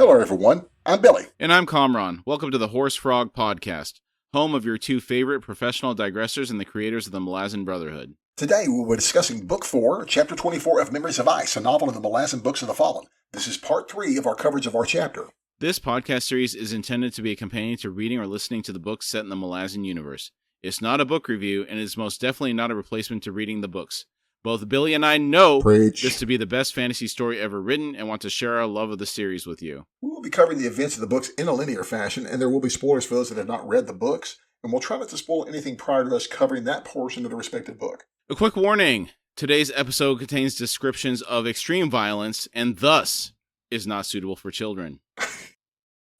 Hello, everyone. I'm Billy. And I'm Kamraun. Welcome to the Horse Frog Podcast, home of your two favorite professional digressors and the creators of the Malazan Brotherhood. Today, we'll be discussing Book 4, Chapter 24 of Memories of Ice, a novel in the Malazan Books of the Fallen. This is Part 3 of our coverage of our chapter. This podcast series is intended to be a companion to reading or listening to the books set in the Malazan universe. It's not a book review, and it's most definitely not a replacement to reading the books. Both Billy and I know this to be the best fantasy story ever written and want to share our love of the series with you. We will be covering the events of the books in a linear fashion, and there will be spoilers for those that have not read the books, and we'll try not to spoil anything prior to us covering that portion of the respective book. A quick warning. Today's episode contains descriptions of extreme violence and thus is not suitable for children.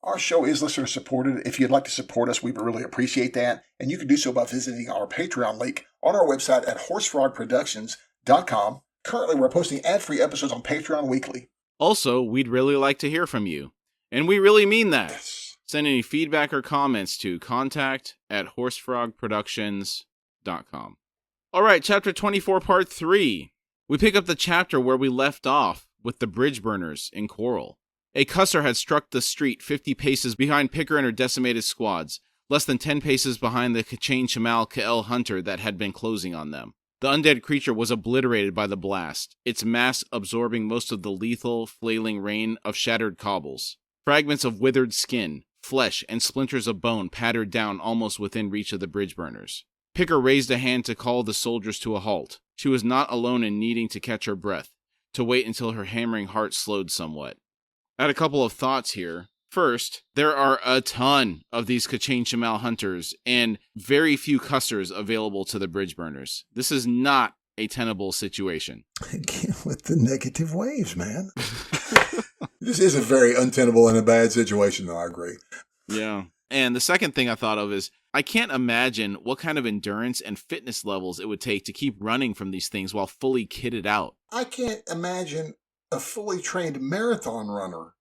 Our show is listener supported. If you'd like to support us, we would really appreciate that, and you can do so by visiting our Patreon link on our website at horsefrogproductions.com. Currently, we're posting ad-free episodes on Patreon weekly. Also, we'd really like to hear from you. And we really mean that. Yes. Send any feedback or comments to contact@horsefrogproductions.com. All right, Chapter 24, Part 3. We pick up the chapter where we left off with the bridge burners in Coral. A cusser had struck the street 50 paces behind Picker and her decimated squads, less than 10 paces behind the Kachain Shamal Ka'el hunter that had been closing on them. The undead creature was obliterated by the blast, its mass absorbing most of the lethal, flailing rain of shattered cobbles. Fragments of withered skin, flesh, and splinters of bone pattered down almost within reach of the bridge burners. Picker raised a hand to call the soldiers to a halt. She was not alone in needing to catch her breath, to wait until her hammering heart slowed somewhat. I had a couple of thoughts here. First, there are a ton of these Kachain Shamal hunters and very few cussers available to the bridge burners. This is not a tenable situation. With the negative waves, man. This is a very untenable and a bad situation, though, I agree. Yeah. And the second thing I thought of is, I can't imagine what kind of endurance and fitness levels it would take to keep running from these things while fully kitted out. I can't imagine a fully trained marathon runner,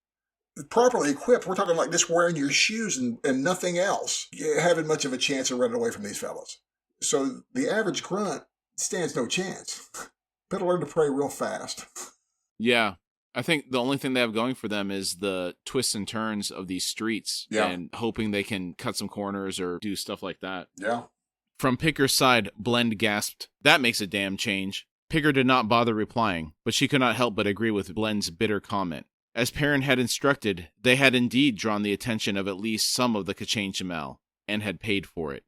properly equipped. We're talking like just wearing your shoes and nothing else, having much of a chance of running away from these fellas. So the average grunt stands no chance. Better learn to pray real fast. Yeah. I think the only thing they have going for them is the twists and turns of these streets and hoping they can cut some corners or do stuff like that. Yeah. From Picker's side, Blend gasped, "That makes a damn change." Picker did not bother replying, but she could not help but agree with Blend's bitter comment. As Perrin had instructed, they had indeed drawn the attention of at least some of the Kachain Shamal, and had paid for it.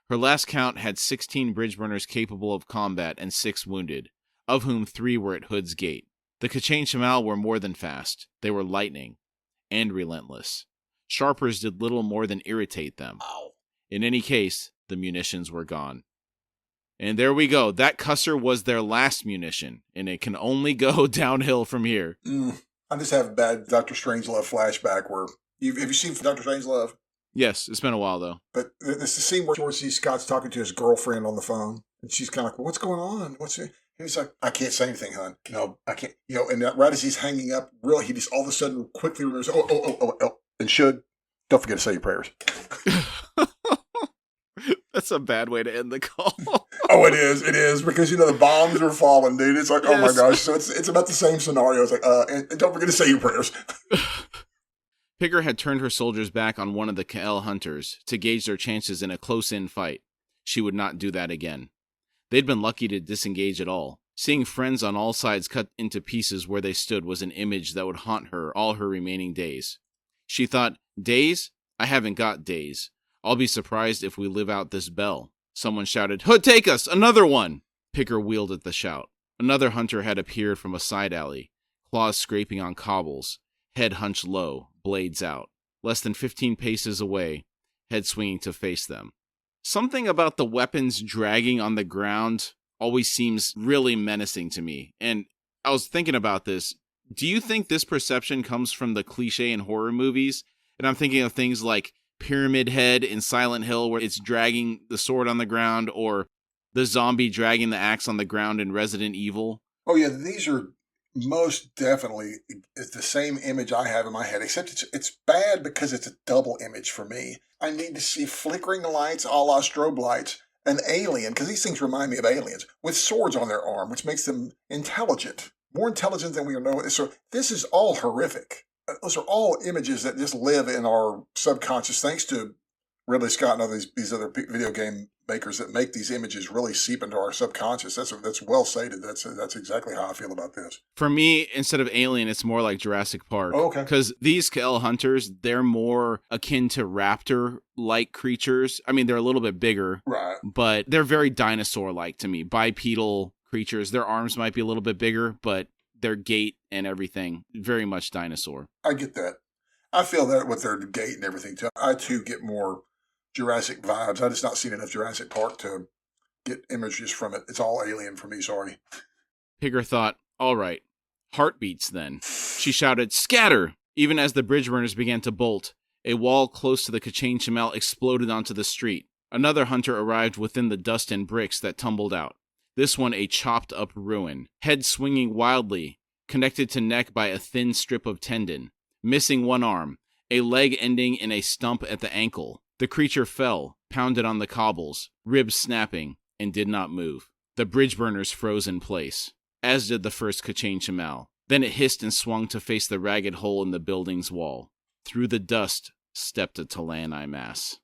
Her last count had 16 bridge burners capable of combat and 6 wounded, of whom 3 were at Hood's Gate. The Kachain Shamal were more than fast. They were lightning, and relentless. Sharpers did little more than irritate them. In any case, the munitions were gone. And there we go. That cusser was their last munition, and it can only go downhill from here. I just have a bad Dr. Strangelove flashback where... Have you seen Dr. Strangelove? Yes, it's been a while, though. But it's the scene where George C. Scott's talking to his girlfriend on the phone, and she's kind of like, "What's going on? He's like, "I can't say anything, hon. No, I can't." And right as he's hanging up, really, he just all of a sudden quickly remembers, oh. And don't forget to say your prayers. That's a bad way to end the call. Oh, it is, because, the bombs are falling, dude. It's like, yes. Oh my gosh. So it's about the same scenario. It's like, and don't forget to say your prayers. Picker had turned her soldiers back on one of the Ka'el hunters to gauge their chances in a close-in fight. She would not do that again. They'd been lucky to disengage at all. Seeing friends on all sides cut into pieces where they stood was an image that would haunt her all her remaining days. She thought, days? I haven't got days. I'll be surprised if we live out this bell. Someone shouted, "Hood, take us! Another one!" Picker wheeled at the shout. Another hunter had appeared from a side alley, claws scraping on cobbles, head hunched low, blades out. Less than 15 paces away, head swinging to face them. Something about the weapons dragging on the ground always seems really menacing to me. And I was thinking about this. Do you think this perception comes from the cliche in horror movies? And I'm thinking of things like Pyramid Head in Silent Hill, where it's dragging the sword on the ground, or the zombie dragging the axe on the ground in Resident Evil. Oh yeah, these are most definitely the same image I have in my head, except it's bad because it's a double image for me. I need to see flickering lights a la strobe lights, an alien, because these things remind me of aliens, with swords on their arm, which makes them intelligent, more intelligent than we know. So this is all horrific. those are all images that just live in our subconscious, thanks to Ridley Scott and other these other video game makers that make these images really seep into our subconscious. That's well stated. That's exactly how I feel about this. For me, instead of Alien, it's more like Jurassic Park. Oh, okay. Because these Kell hunters, they're more akin to raptor-like creatures. I mean, they're a little bit bigger, Right. but they're very dinosaur-like to me. Bipedal creatures. Their arms might be a little bit bigger, but their gait and everything, very much dinosaur. I get that. I feel that with their gait and everything too. I too get more Jurassic vibes. I just not seen enough Jurassic Park to get images from it. It's all Alien for me, sorry. Pigger thought, all right, heartbeats then. She shouted, scatter! Even as the bridge burners began to bolt, a wall close to the Kachane Chamel exploded onto the street. Another hunter arrived within the dust and bricks that tumbled out. This one a chopped-up ruin, head swinging wildly, connected to neck by a thin strip of tendon, missing one arm, a leg ending in a stump at the ankle. The creature fell, pounded on the cobbles, ribs snapping, and did not move. The bridge burners froze in place, as did the first Kachane Chamel. Then it hissed and swung to face the ragged hole in the building's wall. Through the dust stepped a Talani mass.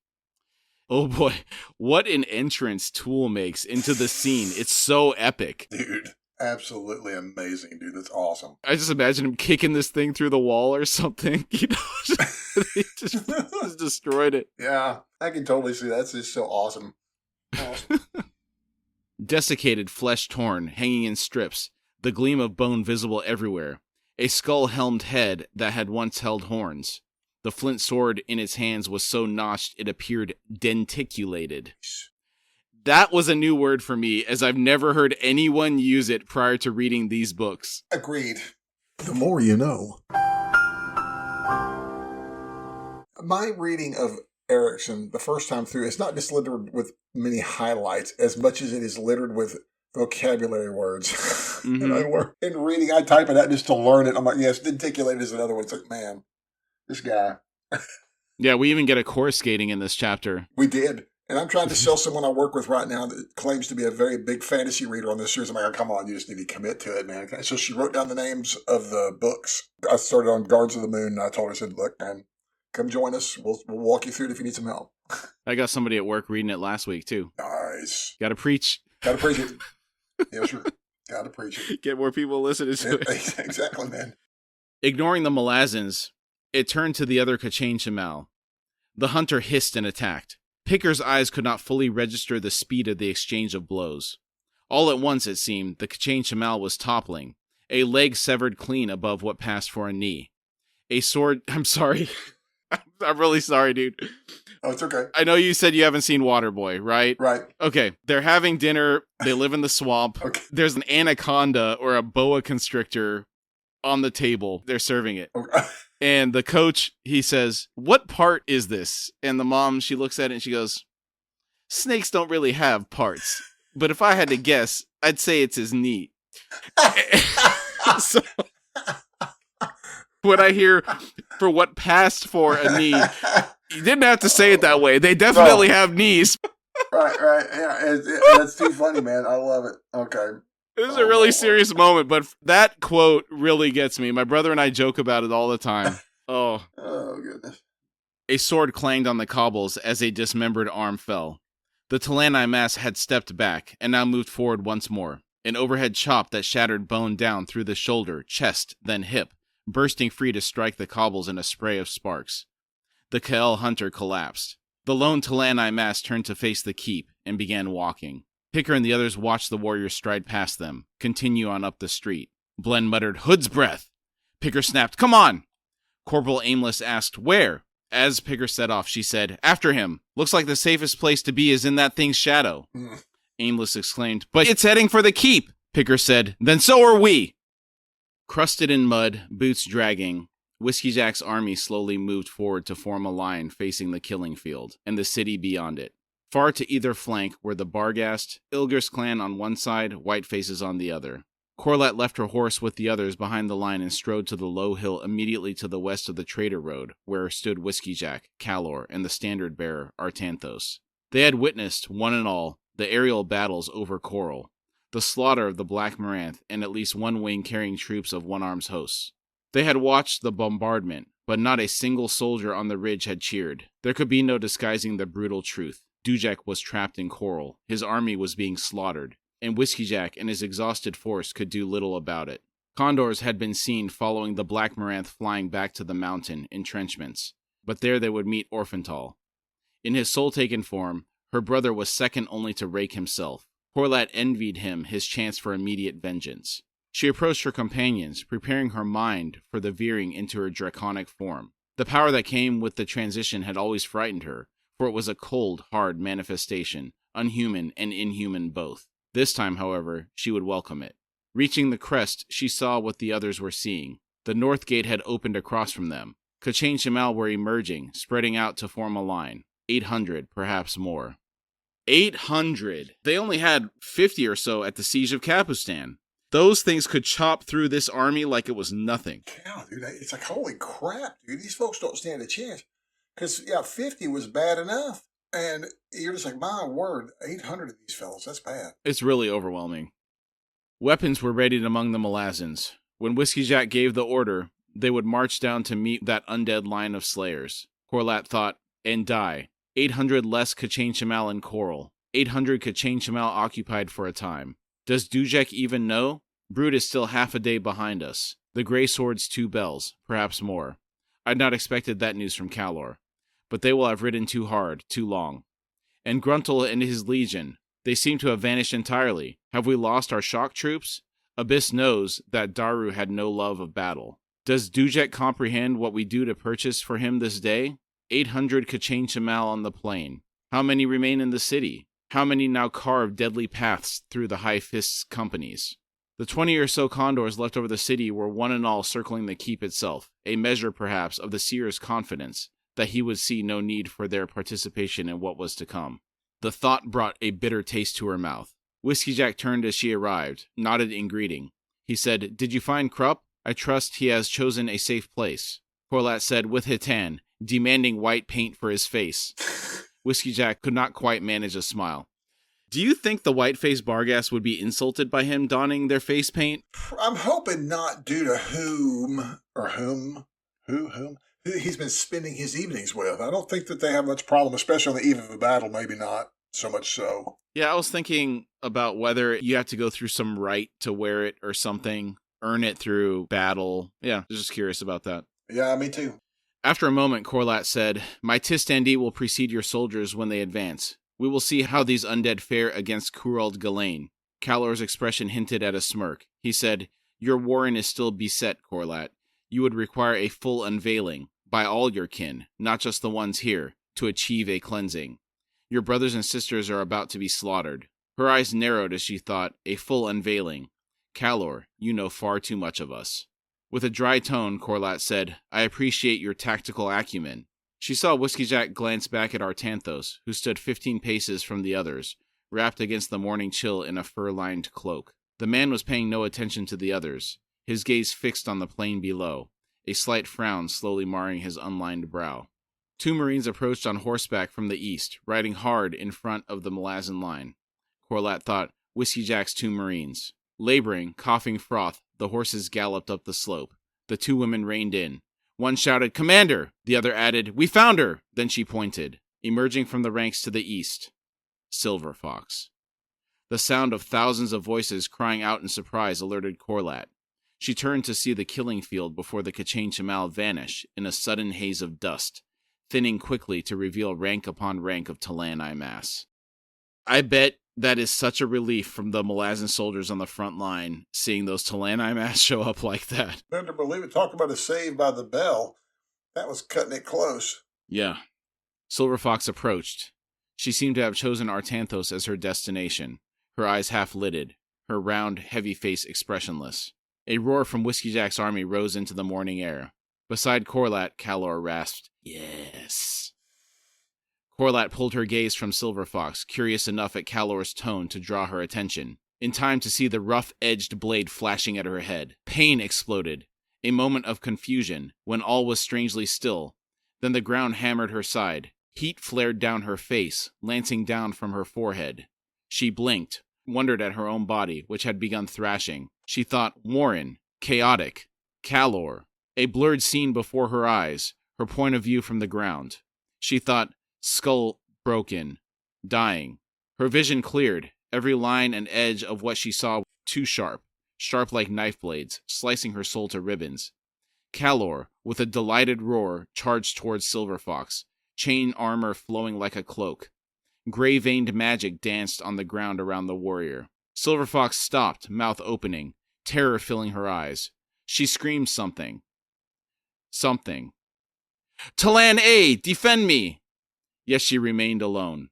Oh boy, what an entrance Tool makes into the scene. It's so epic. Dude, absolutely amazing, dude. That's awesome. I just imagine him kicking this thing through the wall or something. You know, he just destroyed it. Yeah, I can totally see that. That's just so awesome. Awesome. Desiccated flesh torn, hanging in strips, the gleam of bone visible everywhere. A skull-helmed head that had once held horns. The flint sword in its hands was so notched it appeared denticulated. That was a new word for me, as I've never heard anyone use it prior to reading these books. Agreed. The more you know. My reading of Erikson the first time through, it's not just littered with many highlights as much as it is littered with vocabulary words. Mm-hmm. In reading, I type it out just to learn it. I'm like, yes, denticulated is another one. It's like, man, this guy. Yeah, we even get a course skating in this chapter. We did. And I'm trying to sell someone I work with right now that claims to be a very big fantasy reader on this series. I'm like, oh, come on, you just need to commit to it, man. So she wrote down the names of the books. I started on Guards of the Moon, and I told her, I said, look, man, come join us. We'll walk you through it if you need some help. I got somebody at work reading it last week, too. Nice. Gotta preach. Gotta preach it. Yeah, sure. Gotta preach it. Get more people listening to it. Exactly, man. Ignoring the Malazans, it turned to the other Kachane Chamel. The hunter hissed and attacked. Picker's eyes could not fully register the speed of the exchange of blows. All at once, it seemed, the Kachane Chamel was toppling, a leg severed clean above what passed for a knee. A sword... I'm sorry. I'm really sorry, dude. Oh, it's okay. I know you said you haven't seen Waterboy, right? Right. Okay, they're having dinner. They live in the swamp. Okay. There's an anaconda or a boa constrictor on the table. They're serving it. Okay. And the coach, he says, what part is this? And the mom, she looks at it and she goes, snakes don't really have parts. But if I had to guess, I'd say it's his knee. So when I hear for what passed for a knee, you didn't have to say it that way. They definitely have knees. Right. Yeah, that's too funny, man. I love it. Okay. This is a really serious moment, but that quote really gets me. My brother and I joke about it all the time. Oh, goodness. A sword clanged on the cobbles as a dismembered arm fell. The Talani mass had stepped back and now moved forward once more. An overhead chop that shattered bone down through the shoulder, chest, then hip, bursting free to strike the cobbles in a spray of sparks. The Kell hunter collapsed. The lone Talani mass turned to face the keep and began walking. Picker and the others watched the warrior stride past them, continue on up the street. Blen muttered, Hood's breath! Picker snapped, come on! Corporal Aimless asked, where? As Picker set off, she said, after him. Looks like the safest place to be is in that thing's shadow. Aimless exclaimed, but it's heading for the keep! Picker said, then so are we! Crusted in mud, boots dragging, Whiskey Jack's army slowly moved forward to form a line facing the killing field, and the city beyond it. Far to either flank were the Barghast, Ilger's clan on one side, Whitefaces on the other. Corlett left her horse with the others behind the line and strode to the low hill immediately to the west of the Trader Road, where stood Whiskey Jack, Calor, and the standard-bearer, Artanthos. They had witnessed, one and all, the aerial battles over Coral, the slaughter of the Black Maranth, and at least one wing carrying troops of One Arm's hosts. They had watched the bombardment, but not a single soldier on the ridge had cheered. There could be no disguising the brutal truth. Dujek was trapped in Coral. His army was being slaughtered, and Whiskey Jack and his exhausted force could do little about it. Condors had been seen following the Black Maranth flying back to the mountain entrenchments, but there they would meet Orphantal. In his soul-taken form, her brother was second only to Rake himself. Corlat envied him his chance for immediate vengeance. She approached her companions, preparing her mind for the veering into her draconic form. The power that came with the transition had always frightened her, for it was a cold, hard manifestation, unhuman and inhuman both. This time, however, she would welcome it. Reaching the crest, she saw what the others were seeing. The north gate had opened across from them. Kachin Shamal were emerging, spreading out to form a line. 800, perhaps more. 800! They only had 50 or so at the Siege of Kapustan. Those things could chop through this army like it was nothing. Cow, dude, it's like, holy crap, dude. These folks don't stand a chance. Because, 50 was bad enough. And you're just like, my word, 800 of these fellas, that's bad. It's really overwhelming. Weapons were readied among the Malazans. When Whiskey Jack gave the order, they would march down to meet that undead line of slayers. Corlat thought, and die. 800 less Kachin Shamal and Coral. 800 Kachin Shamal occupied for a time. Does Dujek even know? Brood is still half a day behind us. The Grey Sword's 2 bells, perhaps more. I'd not expected that news from Kalor. But they will have ridden too hard, too long. And Gruntle and his legion, they seem to have vanished entirely. Have we lost our shock troops? Abyss knows that Daru had no love of battle. Does Dujek comprehend what we do to purchase for him this day? 800 Kachin Shamal on the plain. How many remain in the city? How many now carve deadly paths through the High Fist's companies? The 20 or so condors left over the city were one and all circling the keep itself, a measure perhaps of the seer's confidence that he would see no need for their participation in what was to come. The thought brought a bitter taste to her mouth. Whiskey Jack turned as she arrived, nodded in greeting. He said, "Did you find Krupp? I trust he has chosen a safe place." Corlat said with Hitan, demanding white paint for his face. Whiskey Jack could not quite manage a smile. Do you think the white-faced Barghast would be insulted by him donning their face paint? I'm hoping not, due to whom he's been spending his evenings with. I don't think that they have much problem, especially on the eve of a battle, maybe not so much so. Yeah, I was thinking about whether you have to go through some rite to wear it or something, earn it through battle. Yeah, I was just curious about that. Yeah, me too. After a moment, Corlat said, "My Tistandi will precede your soldiers when they advance. We will see how these undead fare against Kurald Galain." Kalor's expression hinted at a smirk. He said, "Your warren is still beset, Corlat. You would require a full unveiling, by all your kin, not just the ones here, to achieve a cleansing. Your brothers and sisters are about to be slaughtered." Her eyes narrowed as she thought, a full unveiling. "Kalor, you know far too much of us." With a dry tone, Corlat said, "I appreciate your tactical acumen." She saw Whiskey Jack glance back at Artanthos, who stood 15 paces from the others, wrapped against the morning chill in a fur-lined cloak. The man was paying no attention to the others, his gaze fixed on the plain below, a slight frown slowly marring his unlined brow. 2 Marines approached on horseback from the east, riding hard in front of the Malazan line. Corlat thought, Whiskey Jack's 2 Marines. Laboring, coughing froth, the horses galloped up the slope. The 2 women reined in. One shouted, "Commander!" The other added, "We found her!" Then she pointed. Emerging from the ranks to the east, Silver Fox. The sound of thousands of voices crying out in surprise alerted Corlat. She turned to see the killing field before the Kachin Shamal vanish in a sudden haze of dust, thinning quickly to reveal rank upon rank of Talani mass. I bet that is such a relief from the Malazan soldiers on the front line, seeing those Talani mass show up like that. Better believe it. Talk about a save by the bell. That was cutting it close. Yeah. Silver Fox approached. She seemed to have chosen Artanthos as her destination, her eyes half-lidded, her round, heavy face expressionless. A roar from Whiskey Jack's army rose into the morning air. Beside Corlat, Kalor rasped, "Yes." Corlat pulled her gaze from Silver Fox, curious enough at Kalor's tone to draw her attention, in time to see the rough-edged blade flashing at her head. Pain exploded. A moment of confusion, when all was strangely still. Then the ground hammered her side. Heat flared down her face, lancing down from her forehead. She blinked, wondered at her own body, which had begun thrashing. She thought, Warren, chaotic, Kalor. A blurred scene before her eyes, her point of view from the ground. She thought, skull broken, dying. Her vision cleared, every line and edge of what she saw too sharp like knife blades, slicing her soul to ribbons. Calor, with a delighted roar, charged towards Silver Fox, chain armor flowing like a cloak. Gray-veined magic danced on the ground around the warrior. Silver Fox stopped, mouth opening, terror filling her eyes. She screamed something. Something. Talan A, defend me! Yet she remained alone.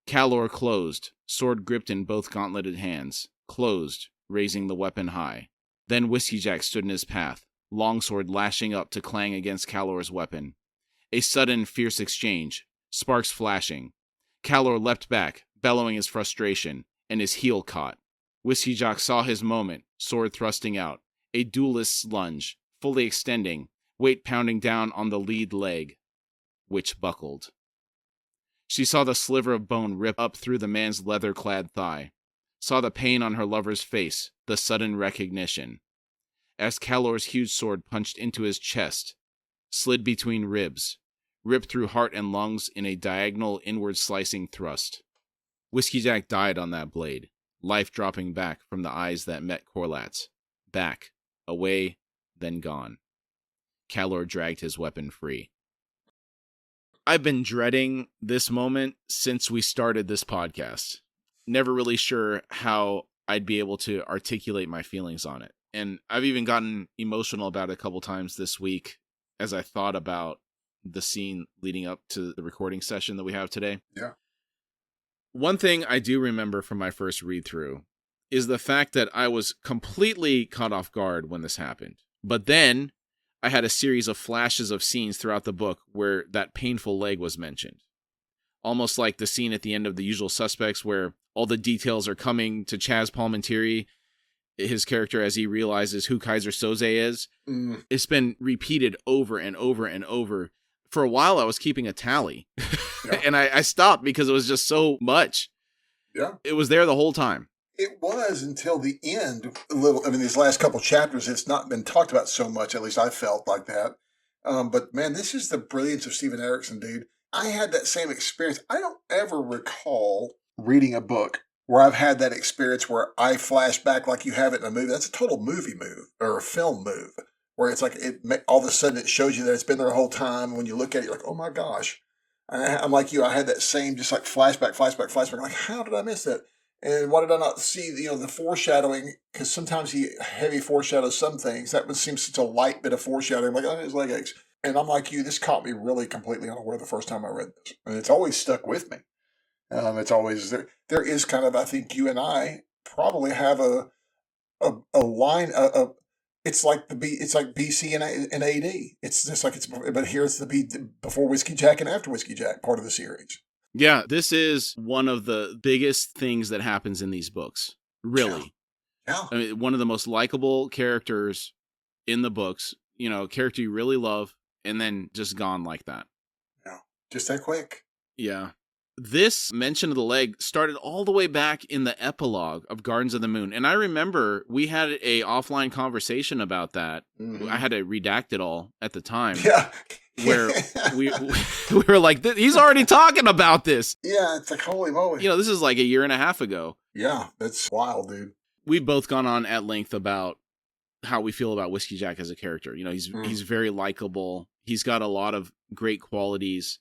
Calor closed, sword gripped in both gauntleted hands. Closed, raising the weapon high. Then Whiskey Jack stood in his path, longsword lashing up to clang against Calor's weapon. A sudden, fierce exchange, sparks flashing. Calor leapt back, bellowing his frustration, and his heel caught. Whiskey Jack saw his moment, sword thrusting out, a duelist's lunge, fully extending, weight pounding down on the lead leg, which buckled. She saw the sliver of bone rip up through the man's leather-clad thigh, saw the pain on her lover's face, the sudden recognition. As Calor's huge sword punched into his chest, slid between ribs, ripped through heart and lungs in a diagonal inward-slicing thrust. Whiskey Jack died on that blade, life dropping back from the eyes that met Corlat's. Back, away, then gone. Calor dragged his weapon free. I've been dreading this moment since we started this podcast. Never really sure how I'd be able to articulate my feelings on it. And I've even gotten emotional about it a couple times this week as I thought about the scene leading up to the recording session that we have today. Yeah. One thing I do remember from my first read through is the fact that I was completely caught off guard when this happened. But then I had a series of flashes of scenes throughout the book where that painful leg was mentioned. Almost like the scene at the end of The Usual Suspects where all the details are coming to Chaz Palminteri, his character, as he realizes who Kaiser Soze is. It's been repeated over and over and over. For a while, I was keeping a tally. Yeah. And I stopped because it was just so much. Yeah. It was there the whole time. It was until the end. These last couple chapters, it's not been talked about so much. At least I felt like that. But man, this is the brilliance of Steven Erikson, dude. I had that same experience. I don't ever recall reading a book where I've had that experience where I flash back like you have it in a movie. That's a total movie move or a film move where it's like all of a sudden it shows you that it's been there the whole time. When you look at it, you're like, oh my gosh. I'm like you. I had that same just like flashback. Like, how did I miss that? And why did I not see, the foreshadowing? Because sometimes he heavy foreshadows some things. That would seem such a light bit of foreshadowing. Like, oh, his leg aches. And I'm like you, this caught me really completely unaware the first time I read this. And it's always stuck with me. It's always there. There is kind of, I think you and I probably have a line. It's like BC and AD. It's just like but here it's the B before Whiskey Jack and after Whiskey Jack part of the series. Yeah, this is one of the biggest things that happens in these books. Really. Yeah. I mean, one of the most likable characters in the books, a character you really love, and then just gone like that. Yeah. Just that quick. Yeah. This mention of the leg started all the way back in the epilogue of Gardens of the Moon. And I remember we had a offline conversation about that. Mm-hmm. I had to redact it all at the time. Yeah. Where we were like, he's already talking about this. Yeah, it's like, holy moly. This is like a year and a half ago. Yeah, that's wild, dude. We've both gone on at length about how we feel about Whiskey Jack as a character. He's very likable. He's got a lot of great qualities.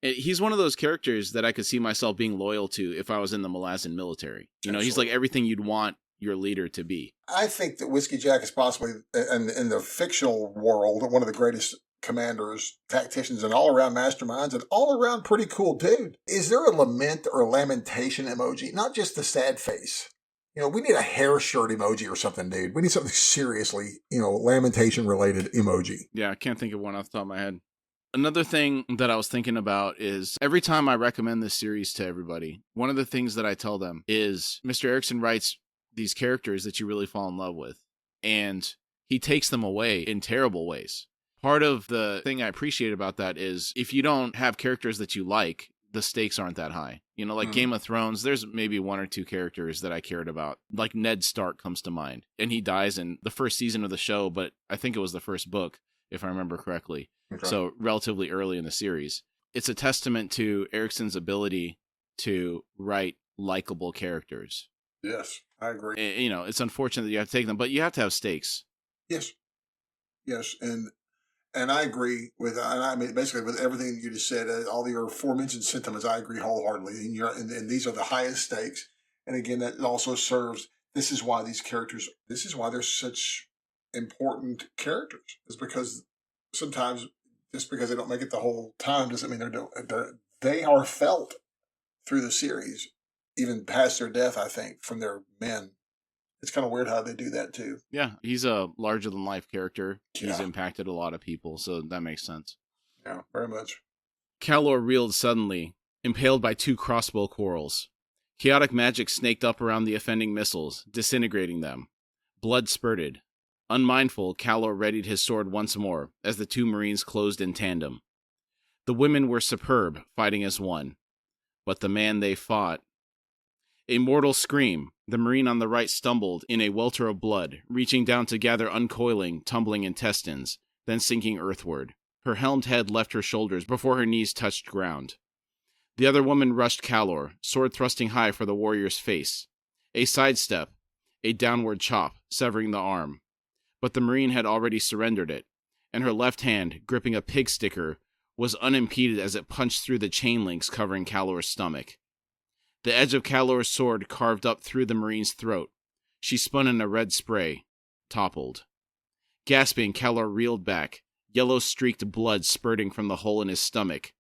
He's one of those characters that I could see myself being loyal to if I was in the Malazan military. He's like everything you'd want your leader to be. I think that Whiskey Jack is possibly, in the fictional world, one of the greatest commanders, tacticians, and all-around masterminds, and all-around pretty cool dude. Is there a lament or lamentation emoji? Not just the sad face. We need a hair shirt emoji or something, dude. We need something seriously, lamentation-related emoji. Yeah, I can't think of one off the top of my head. Another thing that I was thinking about is every time I recommend this series to everybody, one of the things that I tell them is Mr. Erikson writes these characters that you really fall in love with, and he takes them away in terrible ways. Part of the thing I appreciate about that is if you don't have characters that you like, the stakes aren't that high. Game of Thrones, there's maybe one or two characters that I cared about. Like Ned Stark comes to mind, and he dies in the first season of the show, but I think it was the first book. if I remember correctly. Okay. So relatively early in the series. It's a testament to Erikson's ability to write likable characters. Yes, I agree. It's unfortunate that you have to take them, but you have to have stakes. Yes. Yes, and I agree with, and I mean, basically with everything you just said, all your aforementioned sentiments, I agree wholeheartedly. And these are the highest stakes. And again, that also serves, this is why they're such important characters. Is because sometimes just because they don't make it the whole time doesn't mean they are felt through the series, even past their death, I think, from their men. It's kind of weird how they do that too. Yeah, he's a larger than life character. He's Yeah. impacted a lot of people, so that makes sense. Yeah, very much. Kalor reeled suddenly, impaled by 2 crossbow quarrels. Chaotic magic snaked up around the offending missiles, disintegrating them. Blood spurted. Unmindful, Kalor readied his sword once more, as the 2 Marines closed in tandem. The women were superb, fighting as one. But the man they fought... A mortal scream. The Marine on the right stumbled in a welter of blood, reaching down to gather uncoiling, tumbling intestines, then sinking earthward. Her helmed head left her shoulders before her knees touched ground. The other woman rushed Kalor, sword thrusting high for the warrior's face. A sidestep, a downward chop, severing the arm. But the Marine had already surrendered it, and her left hand, gripping a pig sticker, was unimpeded as it punched through the chain links covering Kalor's stomach. The edge of Kalor's sword carved up through the Marine's throat. She spun in a red spray, toppled. Gasping, Kalor reeled back, yellow-streaked blood spurting from the hole in his stomach.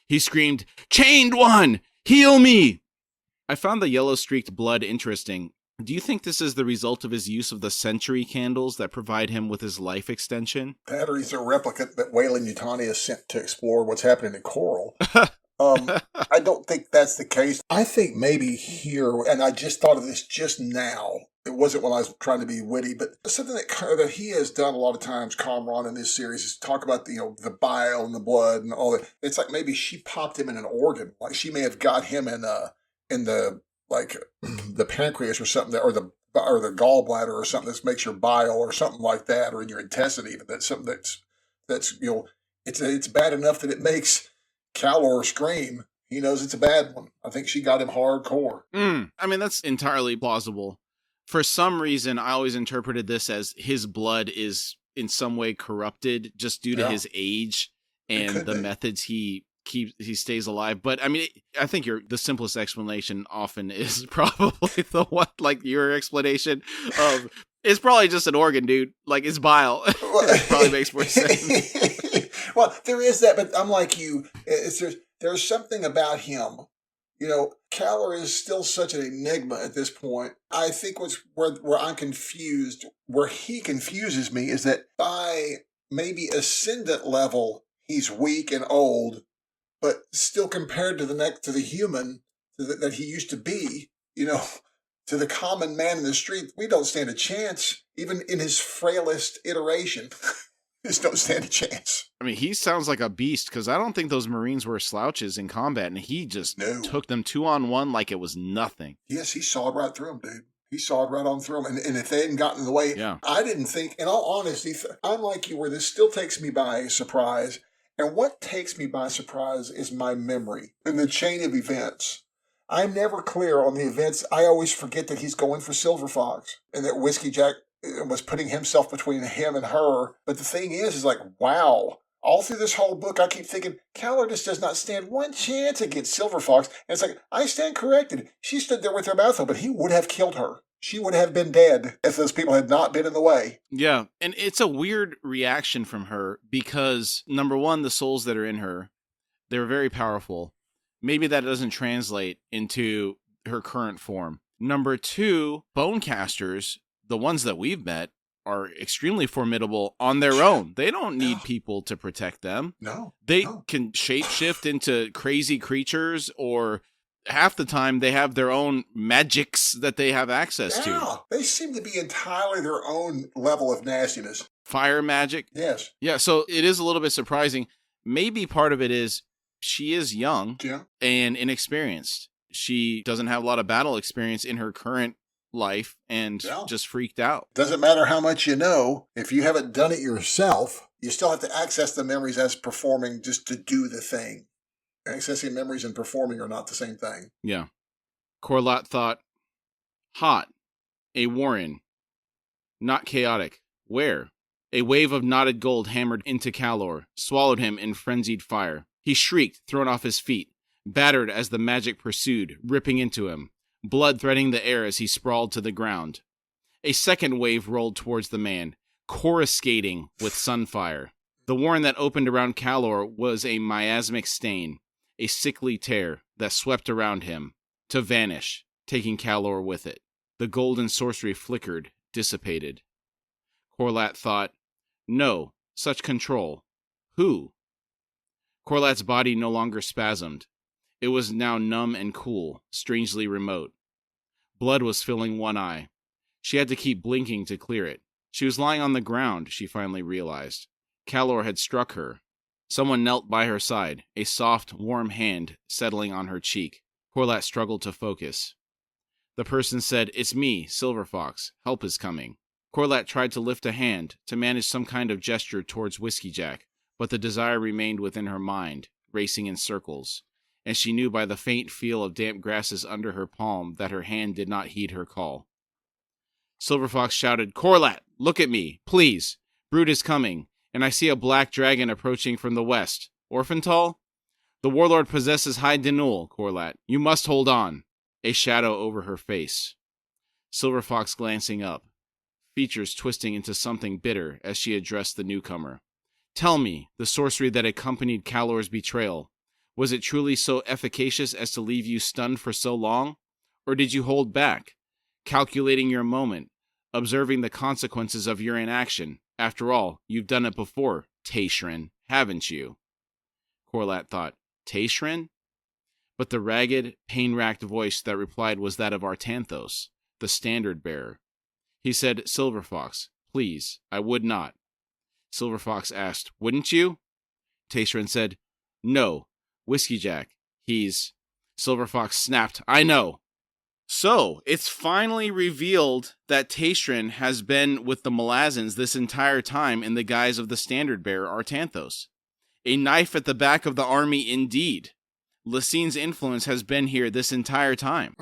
He screamed, "Chained one! Heal me!" I found the yellow-streaked blood interesting. Do you think this is the result of his use of the Sentry candles that provide him with his life extension? That or he's a replicant that Weyland-Yutani is sent to explore what's happening in Coral. I don't think that's the case. I think maybe here, and I just thought of this just now. It wasn't when I was trying to be witty, but something that he has done a lot of times, Kamraun, in this series, is talk about the bile and the blood and all that. It's like maybe she popped him in an organ, like she may have got him in the like the pancreas or something, or the gallbladder or something that makes your bile or something like that, or in your intestine even. That's something that's it's bad enough that it makes Kalor scream. He knows it's a bad one. I think she got him hardcore. I mean, that's entirely plausible. For some reason, I always interpreted this as his blood is in some way corrupted just due to his age and the methods he stays alive. But I mean, I think the simplest explanation often is probably the one, like your explanation of, it's probably just an organ, dude. Like, it's bile. It probably makes more sense. Well, there is that, but I'm like you. There's something about him. Kalor is still such an enigma at this point. I think where I'm confused, where he confuses me, is that by maybe ascendant level, he's weak and old, but still compared to the human that he used to be, to the common man in the street, we don't stand a chance, even in his frailest iteration. Just don't stand a chance. I mean, he sounds like a beast, because I don't think those Marines were slouches in combat, and he just took them 2-on-1 like it was nothing. Yes, he sawed right through them, dude. He sawed right on through them. And if they hadn't gotten in the way, I didn't think, in all honesty, I'm like you, where this still takes me by surprise. And what takes me by surprise is my memory and the chain of events. I'm never clear on the events. I always forget that he's going for Silver Fox and that Whiskey Jack was putting himself between him and her. But the thing is like, wow. All through this whole book, I keep thinking, Kalor just does not stand one chance against Silver Fox. And it's like, I stand corrected. She stood there with her mouth open. He would have killed her. She would have been dead if those people had not been in the way. Yeah, and it's a weird reaction from her because, number one, the souls that are in her, they're very powerful. Maybe that doesn't translate into her current form. Number two, Bonecasters, the ones that we've met, are extremely formidable on their own. They don't need people to protect them. They can shapeshift into crazy creatures, or half the time they have their own magics that they have access to. They seem to be entirely their own level of nastiness. Fire magic. Yes. Yeah, so it is a little bit surprising. Maybe part of it is she is young and inexperienced. She doesn't have a lot of battle experience in her current life and just freaked out. Doesn't matter how much you know. If you haven't done it yourself, You still have to access the memories as performing just to do the thing. Accessing memories and performing are not the same thing. Yeah. Corlat thought, hot. A warren. Not chaotic. Where? A wave of knotted gold hammered into Calor, swallowed him in frenzied fire. He shrieked, thrown off his feet, battered as the magic pursued, ripping into him, blood threading the air as he sprawled to the ground. A second wave rolled towards the man, coruscating with sunfire. The warren that opened around Calor was a miasmic stain, a sickly tear that swept around him, to vanish, taking Calor with it. The golden sorcery flickered, dissipated. Corlat thought, no, such control. Who? Corlat's body no longer spasmed. It was now numb and cool, strangely remote. Blood was filling one eye. She had to keep blinking to clear it. She was lying on the ground, she finally realized. Calor had struck her. Someone knelt by her side, a soft, warm hand settling on her cheek. Corlat struggled to focus. The person said, "It's me, Silver Fox. Help is coming." Corlat tried to lift a hand, to manage some kind of gesture towards Whiskey Jack, but the desire remained within her mind, racing in circles, and she knew by the faint feel of damp grasses under her palm that her hand did not heed her call. Silver Fox shouted, "Corlat, look at me, please. Brood is coming, and I see a black dragon approaching from the west. Orphantal? The warlord possesses High Denul, Corlat. You must hold on." A shadow over her face. Silver Fox glancing up, features twisting into something bitter as she addressed the newcomer. "Tell me, the sorcery that accompanied Calor's betrayal, was it truly so efficacious as to leave you stunned for so long? Or did you hold back, calculating your moment, observing the consequences of your inaction? After all, you've done it before, Tayshrin, haven't you?" Corlat thought, Tayshrin? But the ragged, pain-racked voice that replied was that of Artanthos, the standard-bearer. He said, "Silver Fox, please, I would not." Silver Fox asked, "Wouldn't you?" Tayshrin said, "No, Whiskey Jack, he's..." Silver Fox snapped, "I know." So, it's finally revealed that Tayshrin has been with the Malazans this entire time in the guise of the standard-bearer Artanthos. A knife at the back of the army indeed. Lassine's influence has been here this entire time.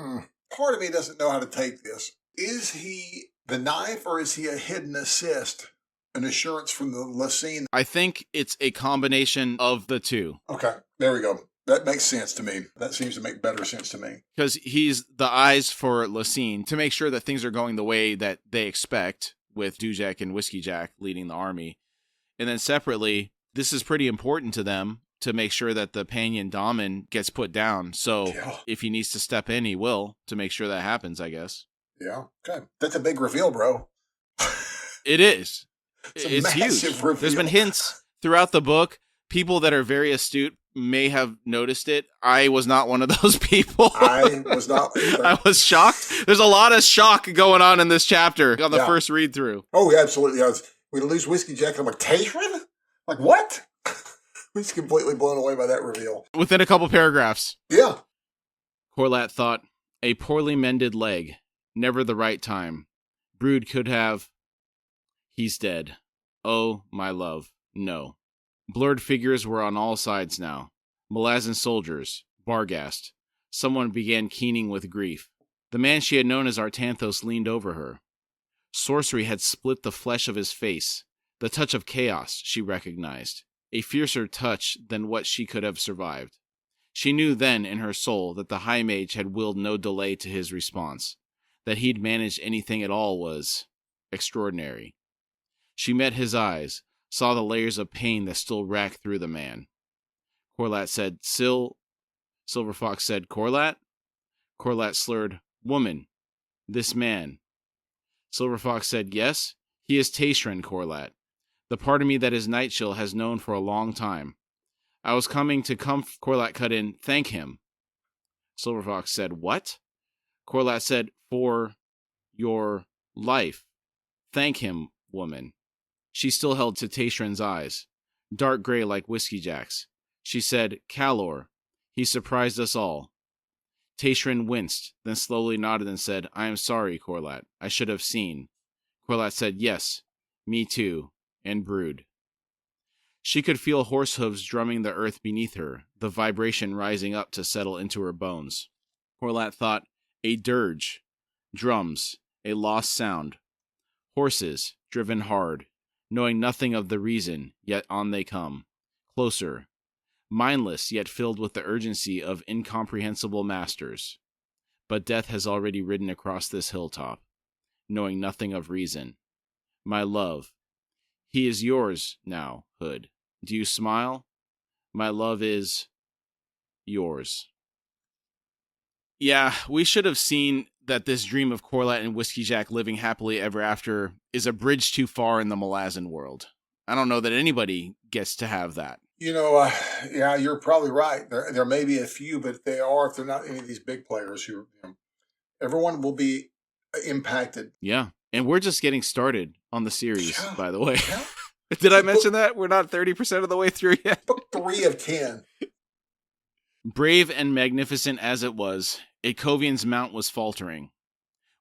Part of me doesn't know how to take this. Is he the knife, or is he a hidden assist? An assurance from the Lassine? I think it's a combination of the two. Okay, there we go. That makes sense to me. That seems to make better sense to me. Because he's the eyes for Lassine to make sure that things are going the way that they expect, with Dujek and Whiskey Jack leading the army. And then separately, this is pretty important to them to make sure that the Panyan Daman gets put down. So if he needs to step in, he will, to make sure that happens, I guess. Yeah, okay. That's a big reveal, bro. It is. It's huge. Reveal. There's been hints throughout the book. People that are very astute may have noticed it. I was not one of those people. I was not either. I was shocked. There's a lot of shock going on in this chapter on the first read through. Oh, yeah, absolutely. We lose Whiskey Jack. I'm like, Tayshrin? Like, what? We're just completely blown away by that reveal. Within a couple paragraphs. Yeah. Corlat thought, a poorly mended leg. Never the right time. Brood could have... He's dead. Oh, my love. No. Blurred figures were on all sides now. Malazan soldiers. Barghast. Someone began keening with grief. The man she had known as Artanthos leaned over her. Sorcery had split the flesh of his face. The touch of chaos, she recognized. A fiercer touch than what she could have survived. She knew then in her soul that the High Mage had willed no delay to his response. That he'd managed anything at all was extraordinary. She met his eyes, saw the layers of pain that still racked through the man. Corlat said, Silver Fox said, "Corlat?" Corlat slurred, "Woman. This man." Silver Fox said, "Yes, he is Tayshrin, Corlat. The part of me that is Nightchill has known for a long time. I was coming to Corlat cut in, "Thank him." Silver Fox said, "What?" Corlat said, "For your life. Thank him, woman." She still held to Tayshrin's eyes, dark gray like Whiskey Jack's. She said, "Calor. He surprised us all." Tayshrin winced, then slowly nodded and said, "I am sorry, Corlat. I should have seen." Corlat said, "Yes, me too, and Brood." She could feel horse hooves drumming the earth beneath her, the vibration rising up to settle into her bones. Corlat thought, a dirge, drums, a lost sound. Horses, driven hard, knowing nothing of the reason, yet on they come. Closer, mindless yet filled with the urgency of incomprehensible masters. But death has already ridden across this hilltop, knowing nothing of reason. My love, he is yours now, Hood. Do you smile? My love is yours. Yeah, we should have seen that this dream of Corlat and Whiskey Jack living happily ever after is a bridge too far in the Malazan world. I don't know that anybody gets to have that. Yeah, you're probably right. There may be a few, but if they're not any of these big players who, everyone will be impacted. Yeah, and we're just getting started on the series, by the way. Yeah. Did I mention that? We're not 30% of the way through yet. Book 3 of 10. Brave and magnificent as it was, Ikovian's mount was faltering.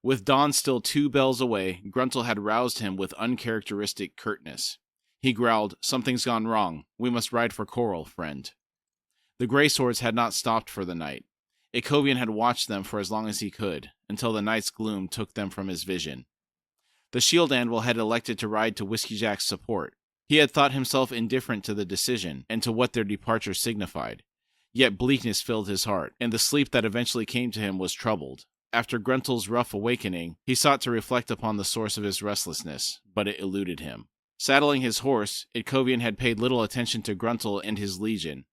With dawn still 2 bells away, Gruntle had roused him with uncharacteristic curtness. He growled, "Something's gone wrong. We must ride for Coral, friend." The gray swords had not stopped for the night. Ikovian had watched them for as long as he could, until the night's gloom took them from his vision. The shield anvil had elected to ride to Whiskey Jack's support. He had thought himself indifferent to the decision and to what their departure signified. Yet bleakness filled his heart, and the sleep that eventually came to him was troubled. After Gruntle's rough awakening, he sought to reflect upon the source of his restlessness, but it eluded him. Saddling his horse, Ikovian had paid little attention to Gruntle and his legion,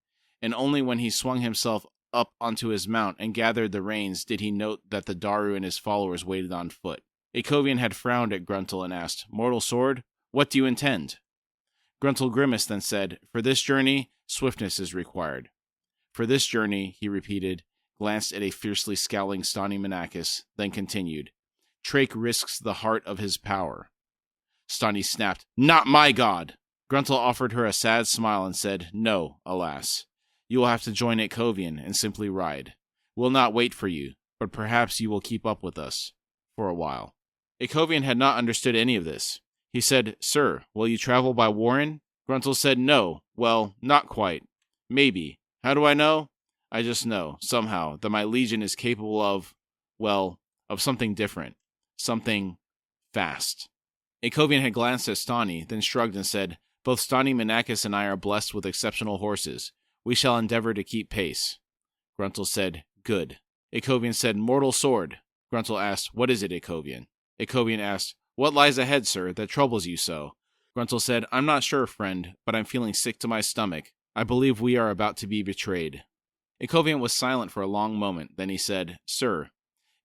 and only when he swung himself up onto his mount and gathered the reins did he note that the Daru and his followers waited on foot. Ikovian had frowned at Gruntle and asked, "Mortal sword, what do you intend?" Gruntle grimaced, then said, "For this journey, swiftness is required." "For this journey," he repeated, glanced at a fiercely scowling Stani Manakis, then continued, "Trake risks the heart of his power." Stani snapped, "Not my god!" Gruntle offered her a sad smile and said, "No, alas. You will have to join Ikovian and simply ride. We'll not wait for you, but perhaps you will keep up with us. For a while." Ikovian had not understood any of this. He said, "Sir, will you travel by Warren?" Gruntle said, "No. Well, not quite. Maybe. How do I know? I just know, somehow, that my legion is capable of something different. Something fast." Ikovian had glanced at Stani, then shrugged and said, "Both Stani Manakis and I are blessed with exceptional horses. We shall endeavor to keep pace." Gruntle said, "Good." Ikovian said, "Mortal sword." Gruntle asked, "What is it, Ikovian?" Ikovian asked, "What lies ahead, sir, that troubles you so?" Gruntle said, "I'm not sure, friend, but I'm feeling sick to my stomach. I believe we are about to be betrayed." Ikovian was silent for a long moment, then he said, "Sir,